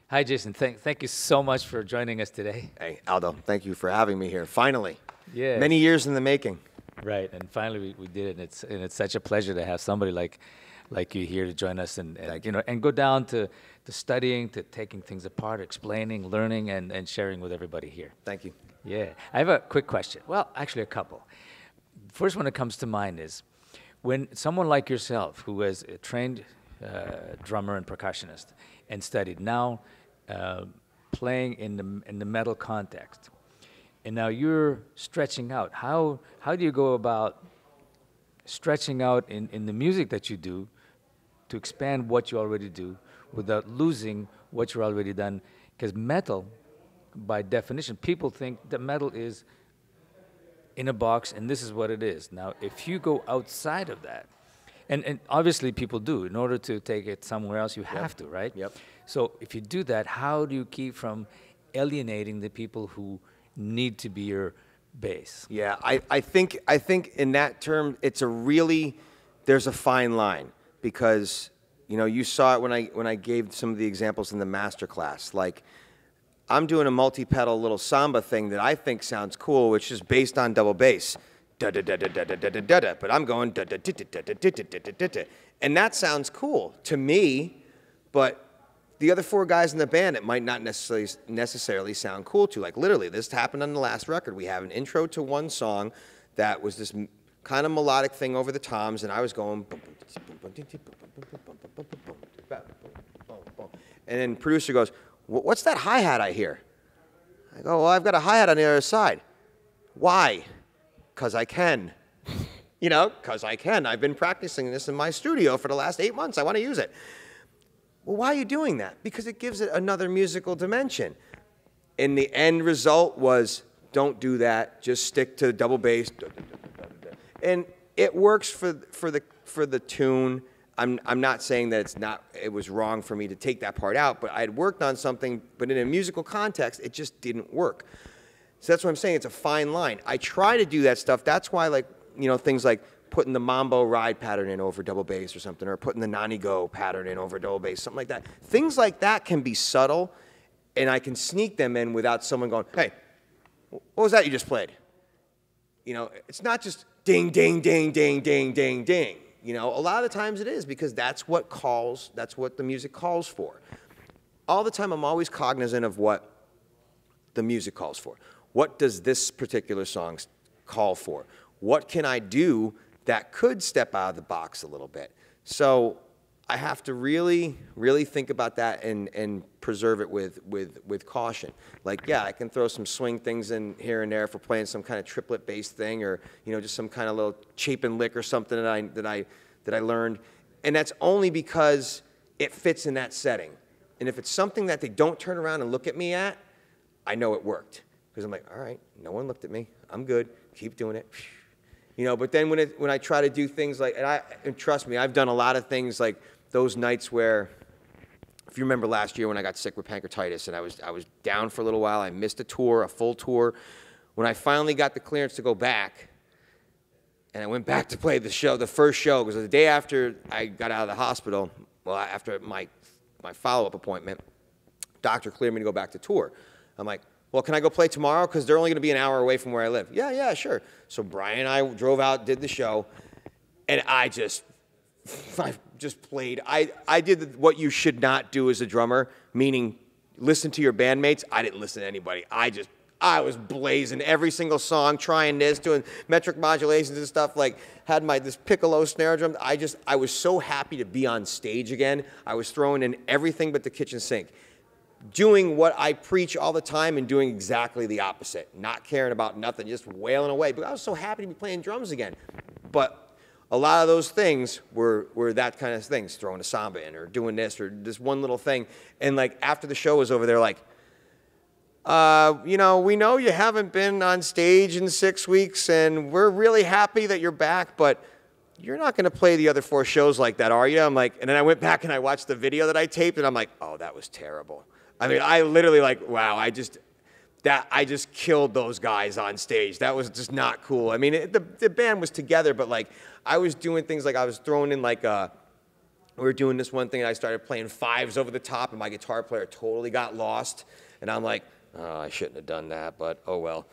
Hi, Jason. Thank you so much for joining us today. Hey, Aldo, thank you for having me here. Finally. Yeah. Many years in the making. Right, and finally we did it. And it's such a pleasure to have somebody like you here to join us and go down to studying, to taking things apart, explaining, learning, and sharing with everybody here. Thank you. Yeah. I have a quick question. Well, actually a couple. First one that comes to mind is when someone like yourself, who is a trained drummer and percussionist and studied, now playing in the metal context, and now you're stretching out. How do you go about stretching out in the music that you do to expand what you already do without losing what you're already done? Because metal, by definition, people think that metal is in a box and this is what it is. Now, if you go outside of that, and obviously people do, in order to take it somewhere else, you have to, right? Yep. So if you do that, how do you keep from alienating the people who need to be your base? Yeah, I think in that term, there's a fine line, because you saw it when I gave some of the examples in the master class. Like, I'm doing a multi-pedal little samba thing that I think sounds cool, which is based on double bass. Da da da da da da da da da, but I'm going da da da da da da da da da, and that sounds cool to me, but the other four guys in the band, it might not necessarily sound cool to. Like, literally, this happened on the last record. We have an intro to one song that was this kind of melodic thing over the toms, and I was going, and then producer goes, "What's that hi-hat I hear?" I go, "Well, I've got a hi-hat on the other side." "Why?" "'Cause I can." "'Cause I can. I've been practicing this in my studio for the last 8 months. I want to use it." "Well, why are you doing that?" "Because it gives it another musical dimension." And the end result was, don't do that. Just stick to double bass. And it works for the tune. I'm not saying that it was wrong for me to take that part out, but I had worked on something, but in a musical context, it just didn't work. So that's what I'm saying. It's a fine line. I try to do that stuff. That's why, things like putting the mambo ride pattern in over double bass or something, or putting the nani go pattern in over double bass, something like that. Things like that can be subtle, and I can sneak them in without someone going, "Hey, what was that you just played?" It's not just ding, ding, ding, ding, ding, ding, ding. A lot of the times it is, because that's what the music calls for. All the time, I'm always cognizant of what the music calls for. What does this particular song call for? What can I do that could step out of the box a little bit? So I have to really, really think about that and preserve it with caution. Like, yeah, I can throw some swing things in here and there for playing some kind of triplet bass thing, or just some kind of little Chapin lick or something that I learned, and that's only because it fits in that setting. And if it's something that they don't turn around and look at me at, I know it worked, because I'm like, all right, no one looked at me, I'm good, keep doing it. But then when I try to do things like, and trust me, I've done a lot of things like those nights where, if you remember last year when I got sick with pancreatitis and I was down for a little while, I missed a full tour. When I finally got the clearance to go back, and I went back to play the first show, because the day after I got out of the hospital, well, after my follow-up appointment, doctor cleared me to go back to tour. I'm like, "Well, can I go play tomorrow? Because they're only going to be an hour away from where I live." Yeah, sure. So Brian and I drove out, did the show, and I just played. I did what you should not do as a drummer, meaning listen to your bandmates. I didn't listen to anybody. I was blazing every single song, trying this, doing metric modulations and stuff, like had this piccolo snare drum. I was so happy to be on stage again. I was throwing in everything but the kitchen sink, doing what I preach all the time and doing exactly the opposite, not caring about nothing, just wailing away. But I was so happy to be playing drums again. But a lot of those things were that kind of things, throwing a samba in or doing this or this one little thing. And like after the show was over, they're like, we know you haven't been on stage in 6 weeks, and we're really happy that you're back, but you're not going to play the other 4 shows like that, are you? I'm like, and then I went back and I watched the video that I taped, and I'm like, oh, that was terrible. I mean, I literally wow, I just killed those guys on stage. That was just not cool. I mean, the band was together, but like I was doing things like I was throwing in like we were doing this one thing, and I started playing fives over the top, and my guitar player totally got lost. And I'm like, oh, I shouldn't have done that, but oh well.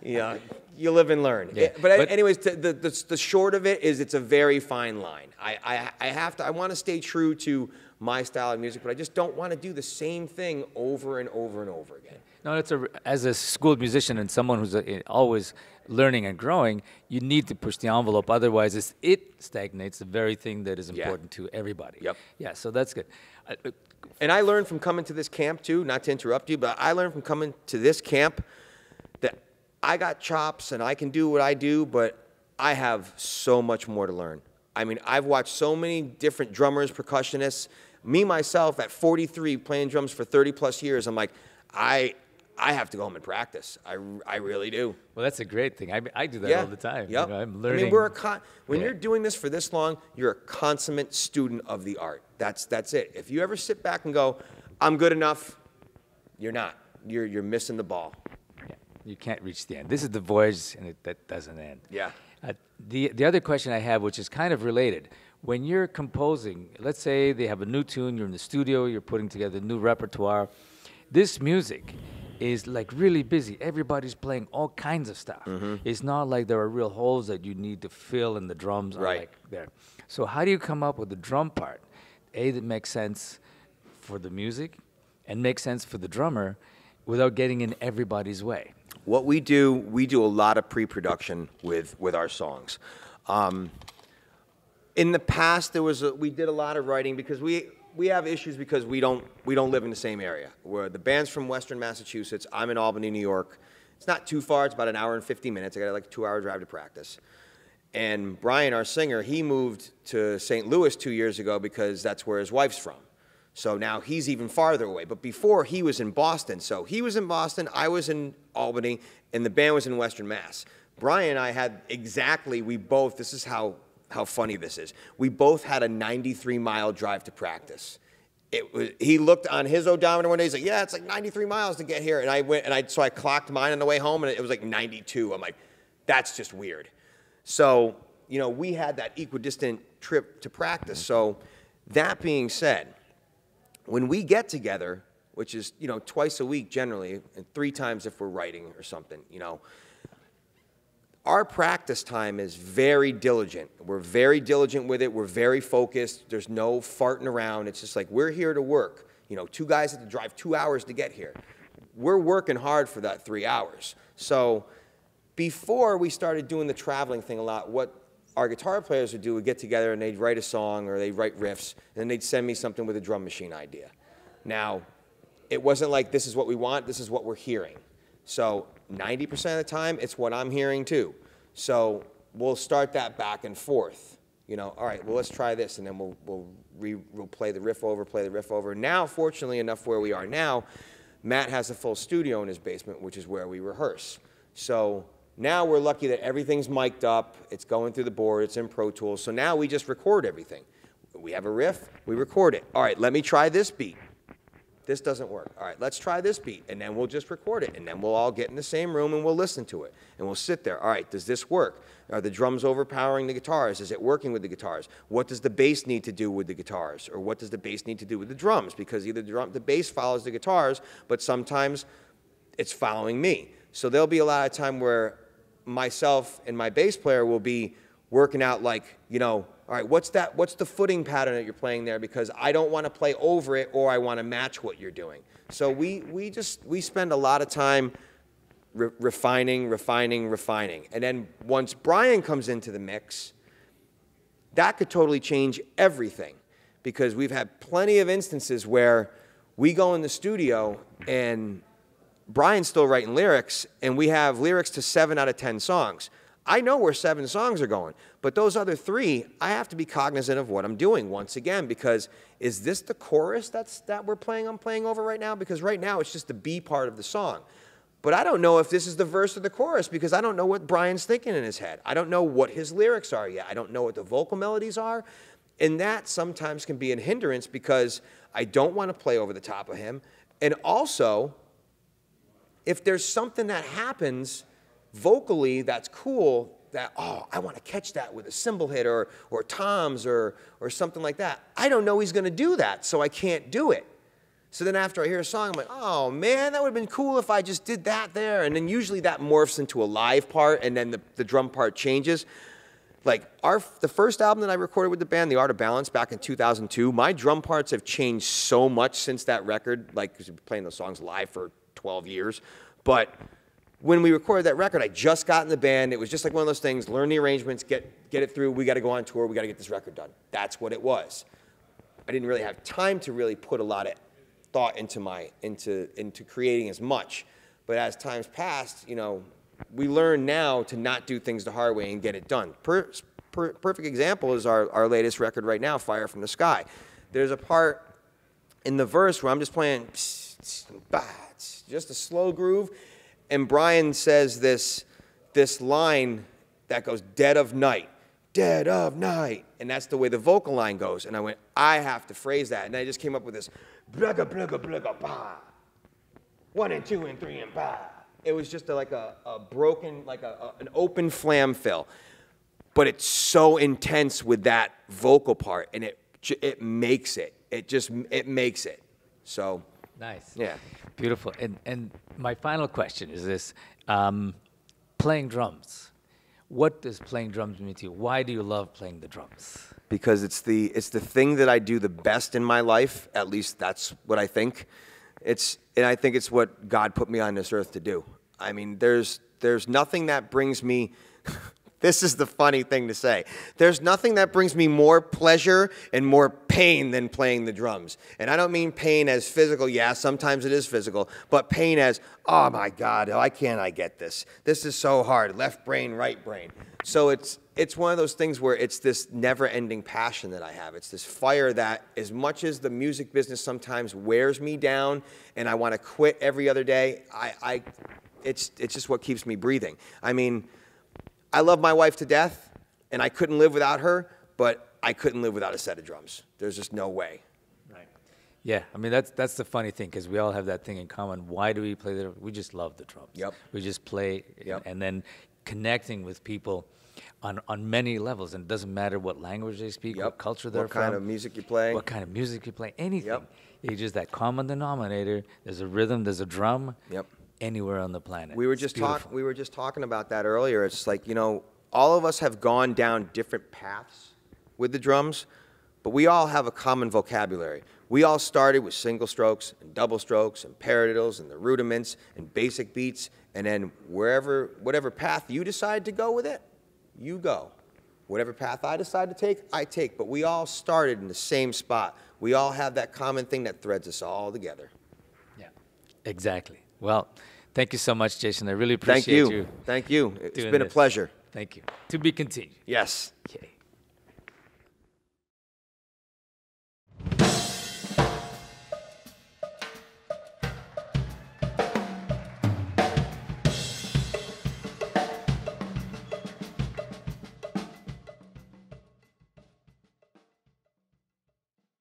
Yeah, you live and learn. Yeah, but anyways, the short of it is it's a very fine line. I want to stay true to my style of music, but I just don't want to do the same thing over and over and over again. No, as a schooled musician and someone who's always learning and growing, you need to push the envelope. Otherwise, it stagnates the very thing that is important to everybody. Yep. Yeah, so that's good. And I learned from coming to this camp, too, not to interrupt you, but I learned from coming to this camp that I got chops and I can do what I do, but I have so much more to learn. I mean, I've watched so many different drummers, percussionists. Me, myself, at 43, playing drums for 30-plus years, I'm like, I have to go home and practice. I really do. Well, that's a great thing. I do that all the time. Yep. You know, I'm learning. I mean, when you're doing this for this long, you're a consummate student of the art. That's it. If you ever sit back and go, I'm good enough, you're not. You're missing the ball. Yeah. You can't reach the end. This is the voyage, and that doesn't end. Yeah. The other question I have, which is kind of related, when you're composing, let's say they have a new tune, you're in the studio, you're putting together a new repertoire. This music is like really busy. Everybody's playing all kinds of stuff. Mm-hmm. It's not like there are real holes that you need to fill and the drums are like there. So how do you come up with the drum part, that makes sense for the music and makes sense for the drummer without getting in everybody's way? What we do a lot of pre-production with our songs. In the past, we did a lot of writing because we have issues because we don't live in the same area. The band's from Western Massachusetts. I'm in Albany, New York. It's not too far. It's about an hour and 50 minutes. I got like a 2-hour drive to practice. And Brian, our singer, he moved to St. Louis 2 years ago because that's where his wife's from. So now he's even farther away. But before, he was in Boston. So he was in Boston, I was in Albany, and the band was in Western Mass. Brian and I had this is how funny this is. We both had a 93-mile drive to practice. He looked on his odometer one day, he's like, yeah, it's like 93 miles to get here. And I went, so I clocked mine on the way home, and it was like 92. I'm like, that's just weird. So, we had that equidistant trip to practice. So that being said, when we get together, which is, twice a week generally, and 3 times if we're writing or something, our practice time is very diligent. We're very diligent with it. We're very focused. There's no farting around. It's just like, we're here to work. 2 guys have to drive 2 hours to get here. We're working hard for that 3 hours. So before we started doing the traveling thing a lot, what our guitar players would do would get together and they'd write a song or they'd write riffs, and then they'd send me something with a drum machine idea. Now, it wasn't like, this is what we want, this is what we're hearing. So 90% of the time, it's what I'm hearing too. So we'll start that back and forth. All right, well, let's try this, and then we'll play the riff over. Now, fortunately enough, where we are now, Matt has a full studio in his basement, which is where we rehearse. So now we're lucky that everything's mic'd up, it's going through the board, it's in Pro Tools, so now we just record everything. We have a riff, we record it. All right, let me try this beat. This doesn't work. All right, let's try this beat, and then we'll just record it, and then we'll all get in the same room and we'll listen to it, and we'll sit there. All right, does this work? Are the drums overpowering the guitars? Is it working with the guitars? What does the bass need to do with the guitars? Or what does the bass need to do with the drums? Because either the bass follows the guitars, but sometimes it's following me. So there'll be a lot of time where myself and my bass player will be working out like, all right, what's the footing pattern that you're playing there? Because I don't want to play over it, or I want to match what you're doing. So we spend a lot of time refining. And then once Brian comes into the mix, that could totally change everything. Because we've had plenty of instances where we go in the studio and Brian's still writing lyrics, and we have lyrics to 7 out of 10 songs. I know where 7 songs are going, but those other 3, I have to be cognizant of what I'm doing once again, because is this the chorus that I'm playing over right now? Because right now it's just the B part of the song. But I don't know if this is the verse or the chorus, because I don't know what Brian's thinking in his head. I don't know what his lyrics are yet. I don't know what the vocal melodies are. And that sometimes can be a hindrance because I don't want to play over the top of him. And also, if there's something that happens vocally that's cool, that, oh, I want to catch that with a cymbal hit or toms or something like that. I don't know he's going to do that, so I can't do it. So then after I hear a song, I'm like, oh man, that would have been cool if I just did that there. And then usually that morphs into a live part, and then the drum part changes. Like the first album that I recorded with the band, The Art of Balance, back in 2002, my drum parts have changed so much since that record, like, because we've been playing those songs live for 12 years. But when we recorded that record, I just got in the band. It was just like one of those things, learn the arrangements, get it through, we got to go on tour, we got to get this record done. That's what it was. I didn't really have time to really put a lot of thought into creating as much. But as time's passed, you know, we learn now to not do things the hard way and get it done. Perfect example is our latest record right now, Fire from the Sky. There's a part in the verse where I'm just playing just a slow groove, and Brian says this line that goes, dead of night, and that's the way the vocal line goes. And I went, I have to phrase that, and I just came up with this, blugga, blugga, blugga, bah. 1 and 2 and 3 and bah. It was just like a broken, like an open flam fill. But it's so intense with that vocal part, and it makes it. It makes it. So. Nice. Yeah. Beautiful. And my final question is this. Playing drums. What does playing drums mean to you? Why do you love playing the drums? Because it's the thing that I do the best in my life. At least that's what I think. And I think it's what God put me on this earth to do. I mean, there's nothing that brings me, this is the funny thing to say, there's nothing that brings me more pleasure and more pain than playing the drums. And I don't mean pain as physical, yeah, sometimes it is physical, but pain as, oh my God, why can't I get this? This is so hard, left brain, right brain. So it's one of those things where it's this never-ending passion that I have. It's this fire that, as much as the music business sometimes wears me down and I want to quit every other day, it's just what keeps me breathing. I mean, I love my wife to death, and I couldn't live without her, but I couldn't live without a set of drums. There's just no way. Right. Yeah, I mean, that's the funny thing, because we all have that thing in common. Why do we play the drums? We just love the drums. Yep. We just play, yep. And then connecting with people on many levels, and it doesn't matter what language they speak, yep. What culture they're from. What kind of music you play. What kind of music you play, anything. Yep. It's just that common denominator. There's a rhythm, there's a drum. Yep. Anywhere on the planet. We were just talking about that earlier. It's like, you know, all of us have gone down different paths with the drums, but we all have a common vocabulary. We all started with single strokes and double strokes and paradiddles and the rudiments and basic beats, and then whatever path you decide to go with it, you go. Whatever path I decide to take, I take. But we all started in the same spot. We all have that common thing that threads us all together. Yeah, exactly. Well, thank you so much, Jason. I really appreciate you. Thank you. It's been a pleasure. Thank you. To be continued. Yes. Okay.